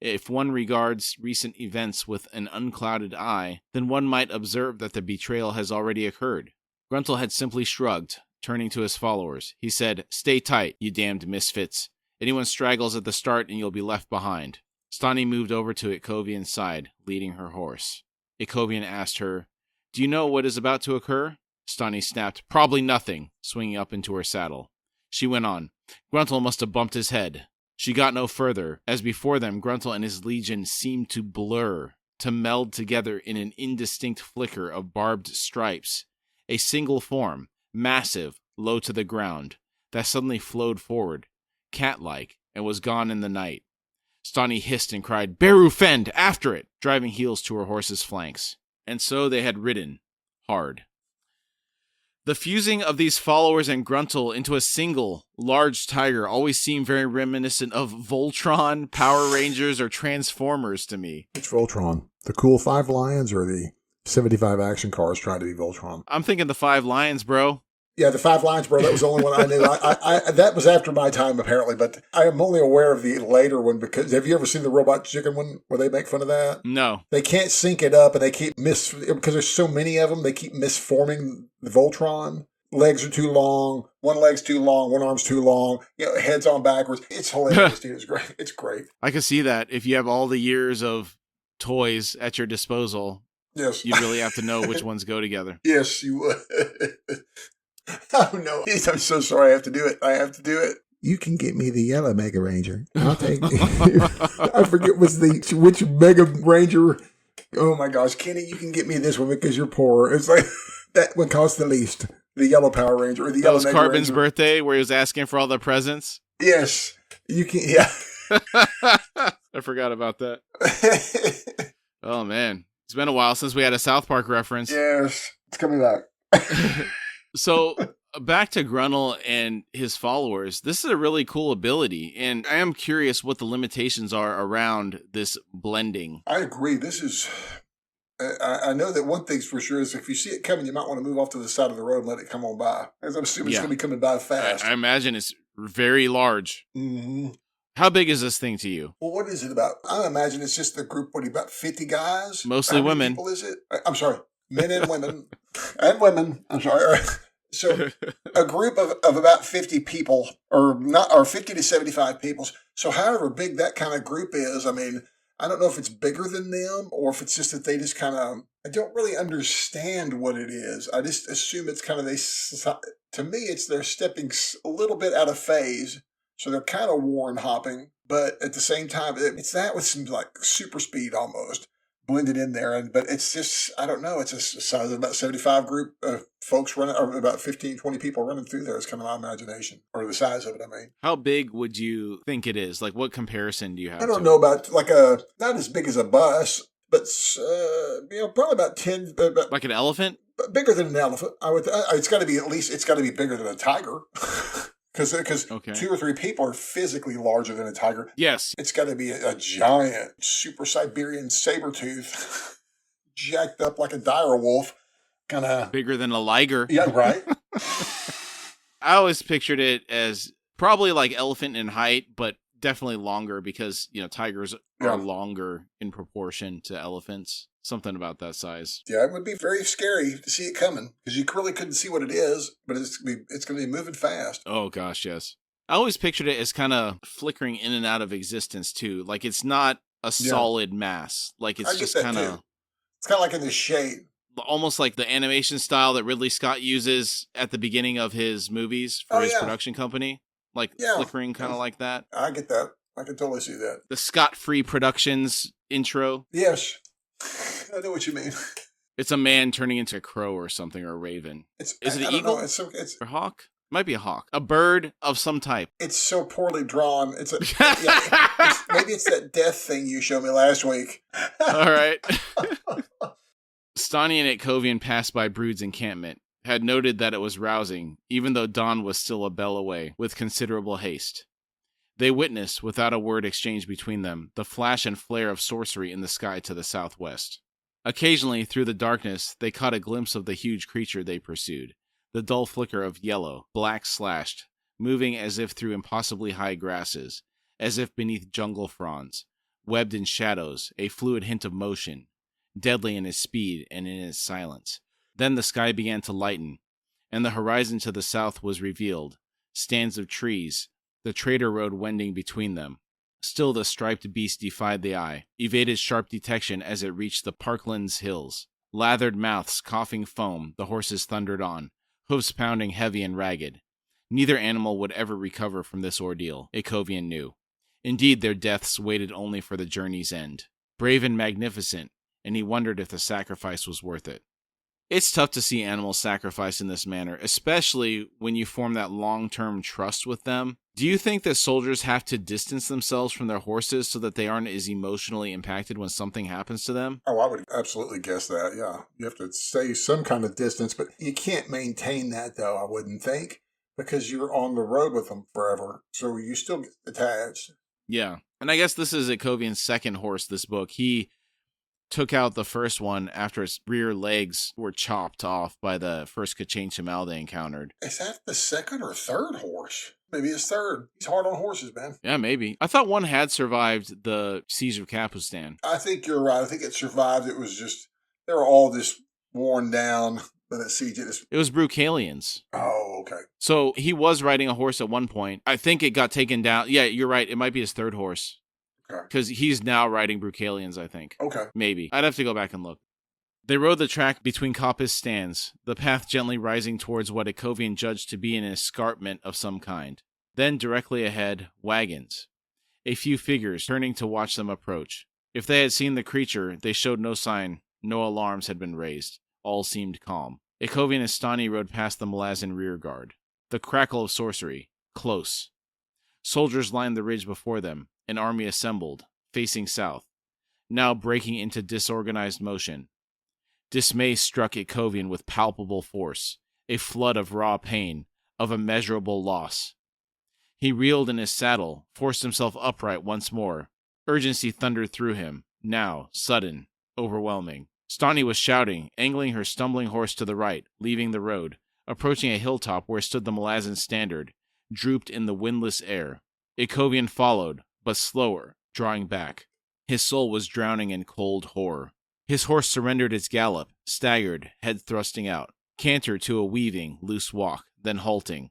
if one regards recent events with an unclouded eye, then one might observe that the betrayal has already occurred." Gruntle had simply shrugged, turning to his followers. He said, "Stay tight, you damned misfits. Anyone straggles at the start and you'll be left behind." Stani moved over to Ikovian's side, leading her horse. Ikovian asked her, "Do you know what is about to occur?" Stani snapped, "Probably nothing," swinging up into her saddle. She went on, "Gruntle must have bumped his head." She got no further, as before them Gruntle and his legion seemed to blur, to meld together in an indistinct flicker of barbed stripes. A single form, massive, low to the ground, that suddenly flowed forward, cat-like, and was gone in the night. Stani hissed and cried, "Beru fend, after it!" driving heels to her horse's flanks. And so they had ridden, hard. The fusing of these followers and Gruntle into a single, large tiger always seemed very reminiscent of Voltron, Power Rangers, or Transformers to me. Which Voltron? The cool 5 lions or the 75 action cars trying to be Voltron? I'm thinking the 5 lions, bro. Yeah, the 5 lions, bro. That was the only one I knew. I that was after my time, apparently. But I am only aware of the later one because have you ever seen the Robot Chicken one where they make fun of that? No. They can't sync it up, and they keep because there's so many of them. They keep misforming the Voltron. Legs are too long. One leg's too long. One arm's too long. Head's on backwards. It's hilarious, dude. It's great. It's great. I can see that if you have all the years of toys at your disposal. Yes, you really have to know which ones go together. Yes, you would. Oh, no. I'm so sorry. I have to do it. You can get me the yellow Mega Ranger. I'll take it. I forget which Mega Ranger. Oh, my gosh. Kenny, you can get me this one because you're poor. It's like that one costs the least. The yellow Power Ranger or the That yellow was Neg Carbon's Ranger. birthday where he was asking for all the presents. Yes, you can. Yeah. I forgot about that. Oh, man. It's been a while since we had a South Park reference. Yes, it's coming back. So back to Grunnell and his followers. This is a really cool ability, and I am curious what the limitations are around this blending. I agree. This is. I know that one thing's for sure is if you see it coming, you might want to move off to the side of the road and let it come on by. As I'm assuming it's going to be coming by fast. I imagine it's very large. Mm-hmm. How big is this thing to you? Well, what is it about? I imagine it's just a group, about 50 guys? Mostly women. How many people is it? I'm sorry. Men and women. And women. I'm sorry. So a group of about 50 people, or 50 to 75 people. So however big that kind of group is, I mean, I don't know if it's bigger than them or if it's just that they just kind of, I don't really understand what it is. I just assume it's kind of, to me, it's they're stepping a little bit out of phase. So they're kind of Warren hopping, but at the same time, it's that with some like super speed almost blended in there. But it's just, I don't know, it's a size of about 75 group of folks running, or about 15, 20 people running through there. It's kind of my imagination, or the size of it, I mean. How big would you think it is? Like what comparison do you have? I don't know about like not as big as a bus, but, probably about 10. Like an elephant? Bigger than an elephant. It's got to be it's got to be bigger than a tiger. Because 2 or 3 people are physically larger than a tiger. Yes. It's got to be a giant, super Siberian saber-tooth, jacked up like a dire wolf. Kind of bigger than a liger. Yeah, right. I always pictured it as probably like elephant in height, but definitely longer because, tigers are longer in proportion to elephants. Something about that size. Yeah, it would be very scary to see it coming because you really couldn't see what it is, but it's going to be moving fast. Oh, gosh, yes. I always pictured it as kind of flickering in and out of existence, too. Like, it's not a solid mass. Like, it's just kind of... It's kind of like in the shade. Almost like the animation style that Ridley Scott uses at the beginning of his movies for his production company. Like, flickering kind of like that. I get that. I can totally see that. The Scott-Free Productions intro. Yes. I know what you mean. It's a man turning into a crow or something, or a raven. Is it an eagle? It's a hawk? It might be a hawk. A bird of some type. It's so poorly drawn. Maybe it's that death thing you showed me last week. All right. Stani and Itkovian passed by Brood's encampment, had noted that it was rousing, even though dawn was still a bell away, with considerable haste. They witnessed, without a word exchanged between them, the flash and flare of sorcery in the sky to the southwest. Occasionally, through the darkness, they caught a glimpse of the huge creature they pursued, the dull flicker of yellow, black slashed, moving as if through impossibly high grasses, as if beneath jungle fronds, webbed in shadows, a fluid hint of motion, deadly in its speed and in its silence. Then the sky began to lighten, and the horizon to the south was revealed, stands of trees, the trader road wending between them. Still the striped beast defied the eye, evaded sharp detection as it reached the Parklands hills. Lathered mouths, coughing foam, the horses thundered on, hoofs pounding heavy and ragged. Neither animal would ever recover from this ordeal, Itkovian knew. Indeed, their deaths waited only for the journey's end. Brave and magnificent, and he wondered if the sacrifice was worth it. It's tough to see animals sacrificed in this manner, especially when you form that long-term trust with them. Do you think that soldiers have to distance themselves from their horses so that they aren't as emotionally impacted when something happens to them? Oh, I would absolutely guess that, yeah. You have to stay some kind of distance, but you can't maintain that, though, I wouldn't think, because you're on the road with them forever, so you still get attached. Yeah, and I guess this is Itkovian's second horse, this book. He took out the first one after its rear legs were chopped off by the first Kachin Chamal they encountered. Is that the second or third horse? Maybe it's third. He's hard on horses, man. Yeah, maybe. I thought one had survived the siege of Kapistan. I think you're right. I think it survived. It was just, they were all just worn down by that siege. It was Bruchalians. Oh, okay. So he was riding a horse at one point. I think it got taken down. Yeah, you're right. It might be his third horse. Because he's now riding Bruchalians, I think. Okay. Maybe. I'd have to go back and look. They rode the track between coppice stands, the path gently rising towards what Itkovian judged to be an escarpment of some kind. Then, directly ahead, wagons. A few figures turning to watch them approach. If they had seen the creature, they showed no sign, no alarms had been raised. All seemed calm. Ikovian and Stani rode past the Malazan rearguard. The crackle of sorcery. Close. Soldiers lined the ridge before them, an army assembled, facing south, now breaking into disorganized motion. Dismay struck Ikovian with palpable force, a flood of raw pain, of immeasurable loss. He reeled in his saddle, forced himself upright once more. Urgency thundered through him, now, sudden, overwhelming. Stani was shouting, angling her stumbling horse to the right, leaving the road, approaching a hilltop where stood the Malazan standard, drooped in the windless air. Ikovian followed, but slower, drawing back. His soul was drowning in cold horror. His horse surrendered its gallop, staggered, head thrusting out, cantered to a weaving, loose walk, then halting,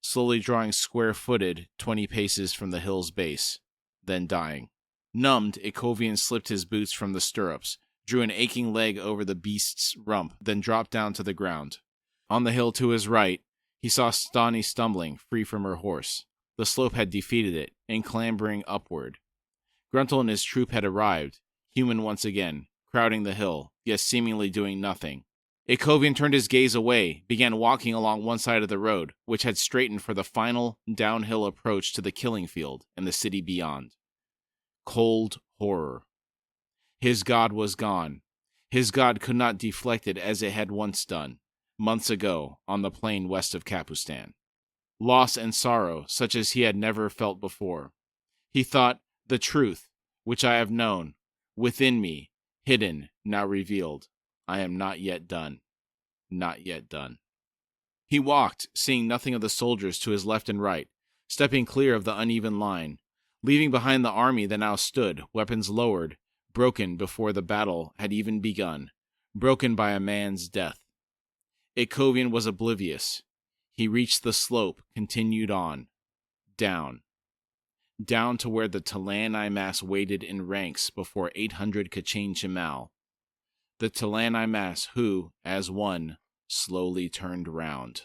slowly drawing square-footed 20 paces from the hill's base, then dying. Numbed, Ikovian slipped his boots from the stirrups, drew an aching leg over the beast's rump, then dropped down to the ground. On the hill to his right, he saw Stani stumbling, free from her horse. The slope had defeated it, and clambering upward. Gruntle and his troop had arrived, human once again, crowding the hill, yet seemingly doing nothing. Ikovian turned his gaze away, began walking along one side of the road, which had straightened for the final downhill approach to the killing field and the city beyond. Cold horror. His god was gone. His god could not deflect it as it had once done, months ago, on the plain west of Kapustan. Loss and sorrow, such as he had never felt before. He thought, the truth, which I have known, within me, hidden, now revealed. I am not yet done. Not yet done. He walked, seeing nothing of the soldiers to his left and right, stepping clear of the uneven line, leaving behind the army that now stood, weapons lowered, broken before the battle had even begun, broken by a man's death. Ikovian was oblivious. He reached the slope, continued on, down to where the Talani mass waited in ranks before 800 Kachin Chimal. The Talani mass who, as one, slowly turned round.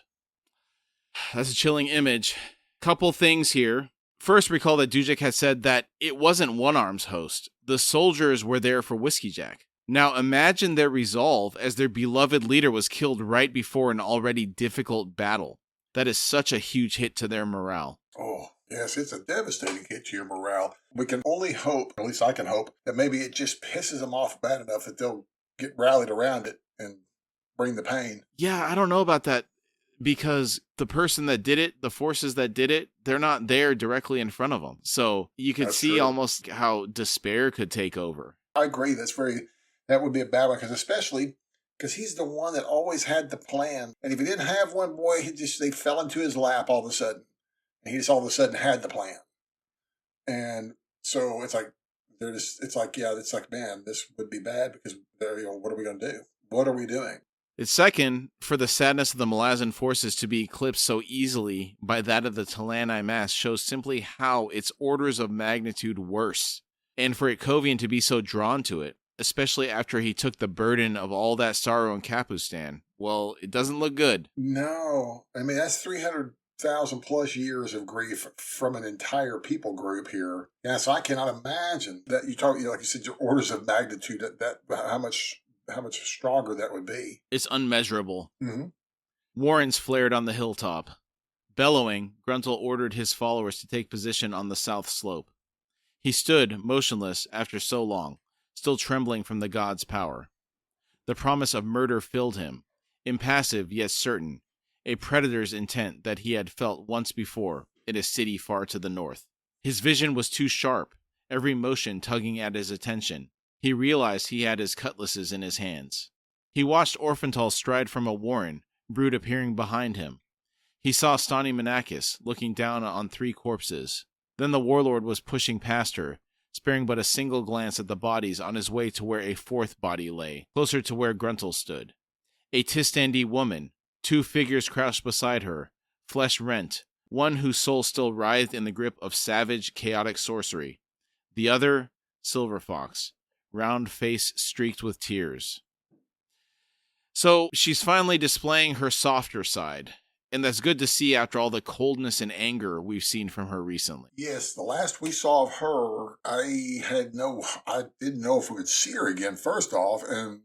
That's a chilling image. Couple things here. First, recall that Dujek had said that it wasn't One Arm's host. The soldiers were there for Whiskey Jack. Now imagine their resolve as their beloved leader was killed right before an already difficult battle. That is such a huge hit to their morale. Oh, yes, it's a devastating hit to your morale. We can only hope, at least I can hope, that maybe it just pisses them off bad enough that they'll get rallied around it and bring the pain. Yeah, I don't know about that, because the person that did it, the forces that did it, they're not there directly in front of them. So you could see almost how despair could take over. I agree. That would be a bad one, especially because he's the one that always had the plan. And if he didn't have one, boy, they fell into his lap all of a sudden. And he just all of a sudden had the plan. And so it's like, man, this would be bad because, what are we going to do? What are we doing? It's second, for the sadness of the Malazan forces to be eclipsed so easily by that of the Talani mass shows simply how it's orders of magnitude worse. And for Ikovian to be so drawn to it, especially after he took the burden of all that sorrow in Kapustan, well, it doesn't look good. No. I mean, that's 300,000 plus years of grief from an entire people group here. Yeah, so I cannot imagine that like you said, your orders of magnitude, that how much stronger that would be. It's unmeasurable. Mm-hmm. Warrens flared on the hilltop. Bellowing, Gruntle ordered his followers to take position on the south slope. He stood, motionless after so long, still trembling from the god's power. The promise of murder filled him, impassive yet certain, a predator's intent that he had felt once before in a city far to the north. His vision was too sharp, every motion tugging at his attention. He realized he had his cutlasses in his hands. He watched Orphantal stride from a warren, Brood appearing behind him. He saw Stani Manakis looking down on 3 corpses. Then the warlord was pushing past her, sparing but a single glance at the bodies on his way to where a 4th body lay, closer to where Gruntle stood. A Tistandi woman, 2 figures crouched beside her, flesh rent, one whose soul still writhed in the grip of savage, chaotic sorcery. The other, Silver Fox, round face streaked with tears. So she's finally displaying her softer side, and that's good to see after all the coldness and anger we've seen from her recently. Yes, the last we saw of her, I didn't know if we would see her again, first off, and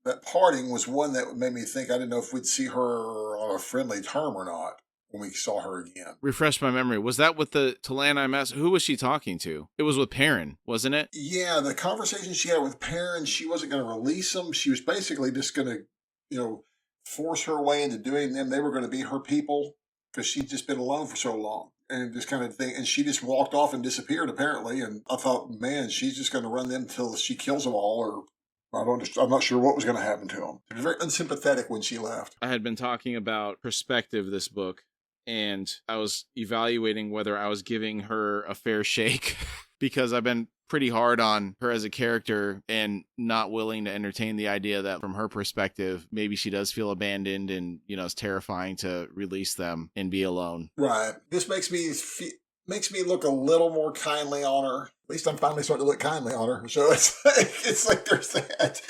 that parting was one that made me think I didn't know if we'd see her on a friendly term or not when we saw her again. Refresh my memory. Was that with the Talani Master? Who was she talking to? It was with Perrin, wasn't it? Yeah, the conversation she had with Perrin, she wasn't going to release them. She was basically just going to, force her way into doing them. They were going to be her people because she'd just been alone for so long. And this kind of thing. And she just walked off and disappeared, apparently. And I thought, man, she's just going to run them until she kills them all, or I'm not sure what was going to happen to them. She was very unsympathetic when she left. I had been talking about perspective this book, and I was evaluating whether I was giving her a fair shake because I've been pretty hard on her as a character and not willing to entertain the idea that from her perspective, maybe she does feel abandoned and, it's terrifying to release them and be alone. Right. This makes me look a little more kindly on her. At least I'm finally starting to look kindly on her. So it's like there's that.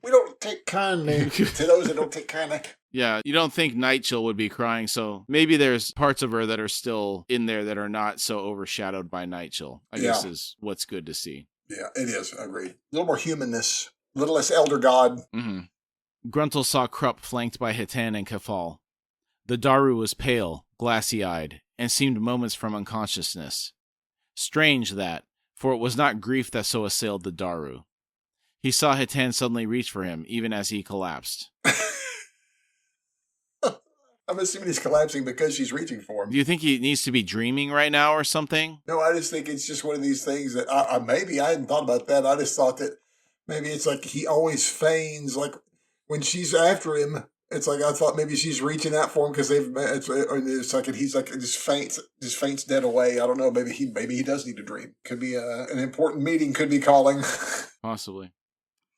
We don't take kindly to those that don't take kindly. Yeah, you don't think Nightchill would be crying, so maybe there's parts of her that are still in there that are not so overshadowed by Nightchill, I guess is what's good to see. Yeah, it is. Agreed. A little more humanness, a little less elder god. Mm-hmm. Gruntle saw Krupp flanked by Hitan and Kefal. The Daru was pale, glassy-eyed, and seemed moments from unconsciousness. Strange that, for it was not grief that so assailed the Daru. He saw Hitan suddenly reach for him, even as he collapsed. I'm assuming he's collapsing because she's reaching for him. Do you think he needs to be dreaming right now or something? No, I just think it's just one of these things that maybe I hadn't thought about that. I just thought that maybe it's like he always feigns, like when she's after him, it's like I thought maybe she's reaching out for him because they've met. It's like he's like just faints dead away. I don't know. Maybe he does need to dream. Could be an important meeting. Could be calling. Possibly.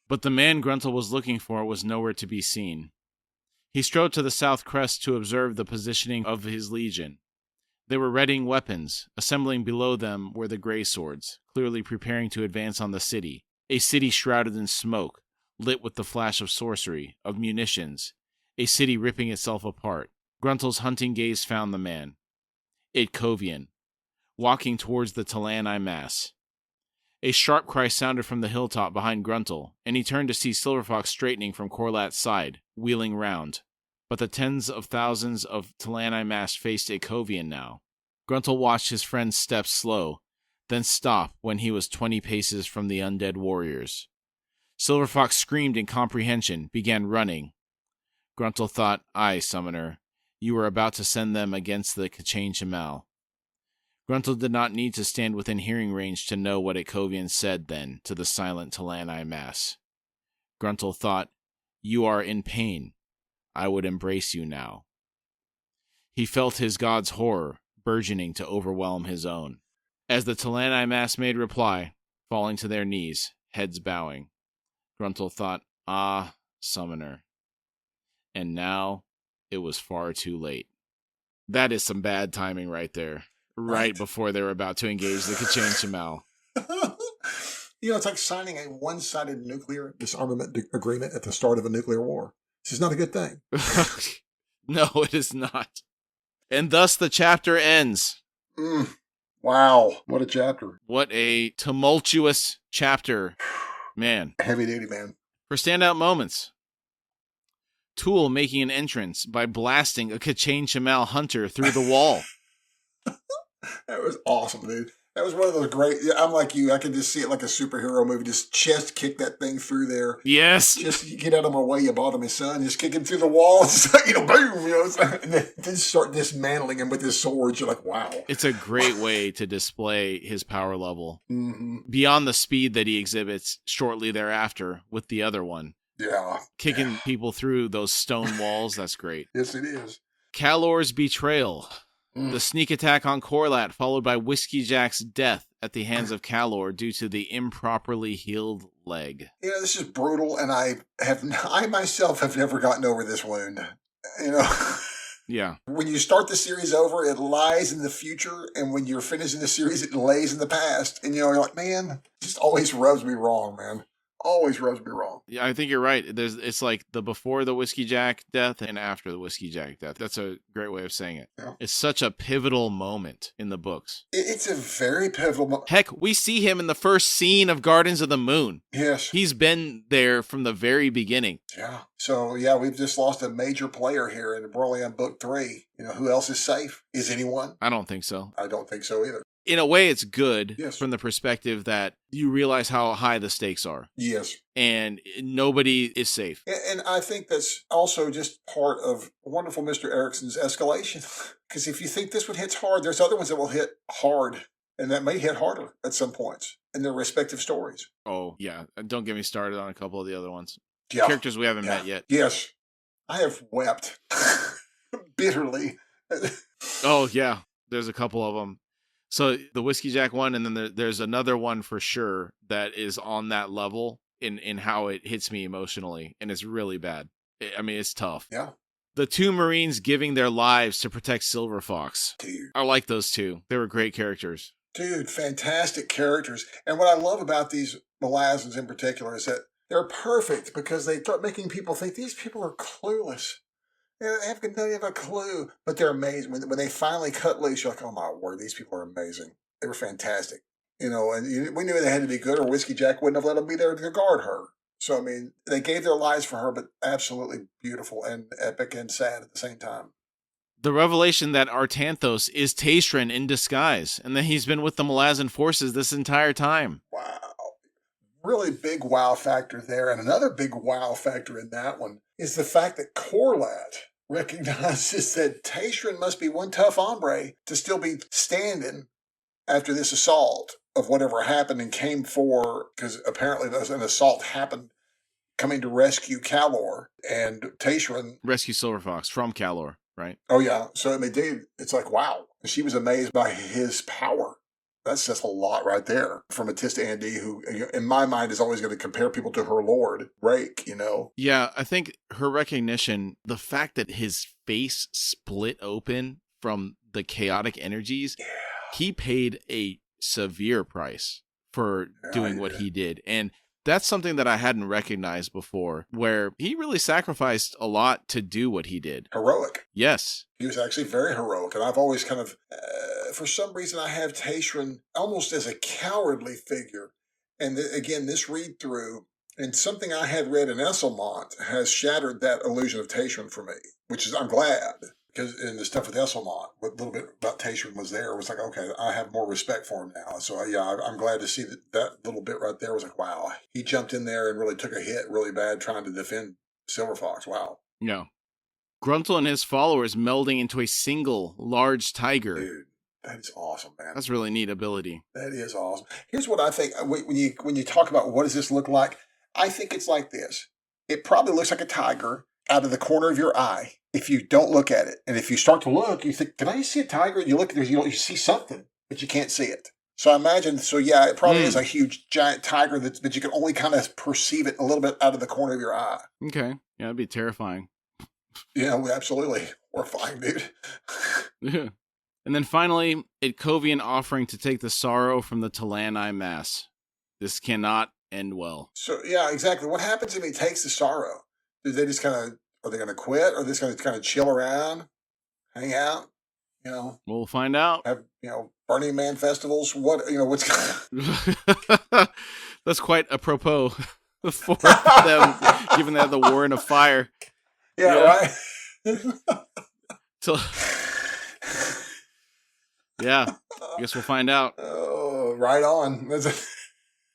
But the man Gruntle was looking for was nowhere to be seen. He strode to the south crest to observe the positioning of his legion. They were readying weapons. Assembling below them were the Grey Swords, clearly preparing to advance on the city. A city shrouded in smoke, lit with the flash of sorcery, of munitions. A city ripping itself apart. Gruntle's hunting gaze found the man. Itkovian, walking towards the Talani mass. A sharp cry sounded from the hilltop behind Gruntle, and he turned to see Silverfox straightening from Corlat's side, wheeling round. But the tens of thousands of Talani mass faced Itkovian now. Gruntle watched his friend's steps slow, then stop when he was 20 paces from the undead warriors. Silverfox screamed in comprehension, began running. Gruntle thought, "Aye, summoner, you were about to send them against the K'chain Shemal." Gruntle did not need to stand within hearing range to know what Itkovian said then to the silent Talani mass. Gruntle thought, "You are in pain. I would embrace you now." He felt his god's horror burgeoning to overwhelm his own. As the Talani mass made reply, falling to their knees, heads bowing, Gruntle thought, "Ah, summoner." And now it was far too late. That is some bad timing right there. Right before they were about to engage the K'chain Shemal. It's like signing a one-sided nuclear disarmament agreement at the start of a nuclear war. This is not a good thing. No, it is not. And thus the chapter ends. Wow. What a chapter. What a tumultuous chapter. Man. Heavy duty, man. For standout moments. Tool making an entrance by blasting a K'chain Shemal hunter through the wall. That was awesome, dude. That was one of those great. I'm like you. I could just see it like a superhero movie. Just chest kick that thing through there. Yes. Just get out of my way, you bottom his son. Just kick him through the wall. Just like, boom. And then start dismantling him with his swords. You're like, wow. It's a great way to display his power level. Mm-hmm. Beyond the speed that he exhibits shortly thereafter with the other one. Yeah. Kicking people through those stone walls. That's great. Yes, it is. Kalor's betrayal. The sneak attack on Corlat, followed by Whiskey Jack's death at the hands of Kalor due to the improperly healed leg. This is brutal, and I myself have never gotten over this wound. Yeah. When you start the series over, it lies in the future, and when you're finishing the series, it lays in the past. And you're like, man, it just always rubs me wrong, man. Always rubs me wrong. Yeah, I think you're right. It's like the before the Whiskey Jack death and after the Whiskey Jack death. That's a great way of saying it. Yeah. It's such a pivotal moment in the books. It's a very pivotal moment. Heck, we see him in the first scene of Gardens of the Moon. Yes. He's been there from the very beginning. Yeah. So, yeah, we've just lost a major player here in Malazan Book 3. Who else is safe? Is anyone? I don't think so. I don't think so either. In a way, it's good Yes. from the perspective that you realize how high the stakes are. Yes. And nobody is safe. And I think that's also just part of wonderful Mr. Erikson's escalation. Because if you think this one hits hard, there's other ones that will hit hard. And that may hit harder at some points in their respective stories. Oh, yeah. Don't get me started on a couple of the other ones. Yeah. Characters we haven't met yet. Yes. I have wept bitterly. Oh, yeah. There's a couple of them. So the Whiskey Jack one, and then there's another one for sure that is on that level in how it hits me emotionally, and it's really bad. It's tough. Yeah. The two Marines giving their lives to protect Silver Fox. Dude. I like those two. They were great characters. Dude, fantastic characters. And what I love about these Malazans in particular is that they're perfect because they start making people think these people are clueless. They don't have a clue, but they're amazing. When they finally cut loose, you're like, oh my word, these people are amazing. They were fantastic. And we knew they had to be good or Whiskey Jack wouldn't have let them be there to guard her. So, they gave their lives for her, but absolutely beautiful and epic and sad at the same time. The revelation that Artanthos is Tayshrin in disguise, and that he's been with the Malazan forces this entire time. Wow. Really big wow factor there. And another big wow factor in that one is the fact that Corlat recognizes that Tayshrin must be one tough hombre to still be standing after this assault of whatever happened and came for, because apparently an assault happened coming to rescue Calor and Tayshrin. Rescue Silver Fox from Calor, right? Oh, yeah. So it's like, wow. She was amazed by his power. That says a lot right there from Atista Andy, who, in my mind, is always going to compare people to her lord, Rake, Yeah, I think her recognition, the fact that his face split open from the chaotic energies, he paid a severe price for doing what he did. And that's something that I hadn't recognized before, where he really sacrificed a lot to do what he did. Heroic. Yes. He was actually very heroic. And I've always kind of, for some reason, I have Tayshrin almost as a cowardly figure. And again, this read through, and something I had read in Esselmont has shattered that illusion of Tayshrin for me, which is, I'm glad. Because in the stuff with Esselmont, what little bit about Tayshrin was there, was like, okay, I have more respect for him now. So, yeah, I'm glad to see that little bit right there was like, wow. He jumped in there and really took a hit really bad trying to defend Silver Fox. Wow. Yeah. Gruntle and his followers melding into a single large tiger. Dude, that is awesome, man. That's really neat ability. That is awesome. Here's what I think. When you talk about what does this look like, I think it's like this. It probably looks like a tiger out of the corner of your eye if you don't look at it. And if you start to look, you think, did I see a tiger? And you look at it, you see something, but you can't see it. So I imagine, it probably is a huge, giant tiger that you can only kind of perceive it a little bit out of the corner of your eye. Okay. Yeah, that'd be terrifying. Yeah, absolutely. Horrifying, dude. Yeah. And then finally, a Kovian offering to take the sorrow from the Talani mass. This cannot end well. So, yeah, exactly. What happens if he takes the sorrow? Do they just are they going to quit? Or are they just going to kind of chill around, hang out? We'll find out. Have, Burning Man festivals? What's That's quite apropos for them, given that the war in a fire. Yeah, right? Yeah, I guess we'll find out. Oh, right on.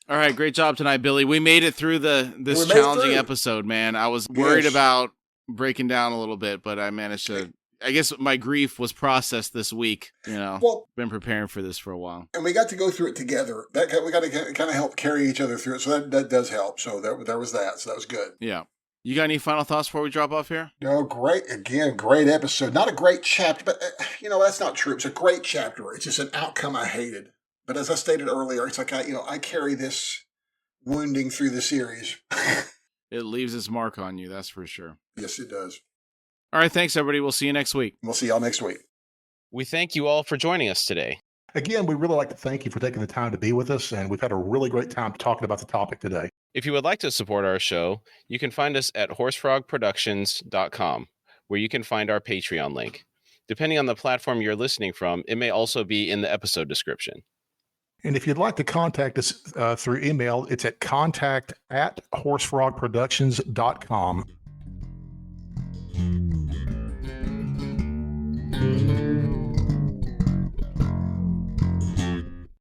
All right, great job tonight, Billy. We made it through this challenging episode, man. I was worried about breaking down a little bit, but I managed to. I guess my grief was processed this week. Well, been preparing for this for a while, and we got to go through it together. We got to kind of help carry each other through it, so that does help. So there was that. So that was good. Yeah. You got any final thoughts before we drop off here? No, great. Again, great episode. Not a great chapter, but that's not true. It's a great chapter. It's just an outcome I hated. But as I stated earlier, it's like I carry this wounding through the series. It leaves its mark on you, that's for sure. Yes, it does. All right, thanks, everybody. We'll see you next week. We'll see y'all next week. We thank you all for joining us today. Again, we really like to thank you for taking the time to be with us, and we've had a really great time talking about the topic today. If you would like to support our show, you can find us at horsefrogproductions.com, where you can find our Patreon link. Depending on the platform you're listening from, it may also be in the episode description. And if you'd like to contact us through email, it's at contact@horsefrogproductions.com.